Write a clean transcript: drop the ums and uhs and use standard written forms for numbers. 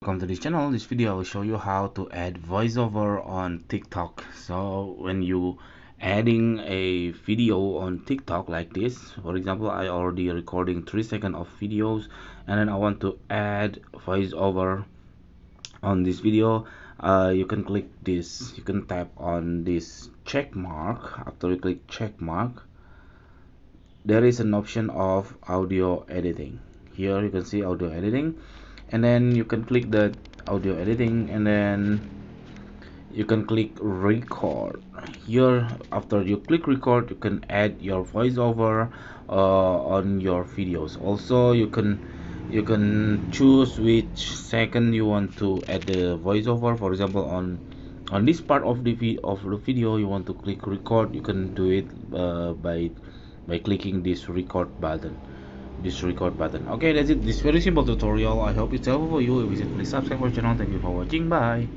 welcome to this channel. This video I will show you how to add voiceover on TikTok. So when you adding a video on TikTok like this, for example, I already recording 3 seconds of videos, and then I want to add voiceover on this video. You can click this, you can tap on this check mark. After you click check mark, there is an option of audio editing. Here you can see audio editing, and then you can click the audio editing, and then you can click record. Here after you click record, you can add your voiceover on your videos. Also you can choose which second you want to add the voiceover. For example, on this part of the video you want to click record, you can do it by clicking this record button. Okay, that's it. This very simple tutorial. I hope it's helpful for you. If you please subscribe our channel. Thank you for watching. Bye.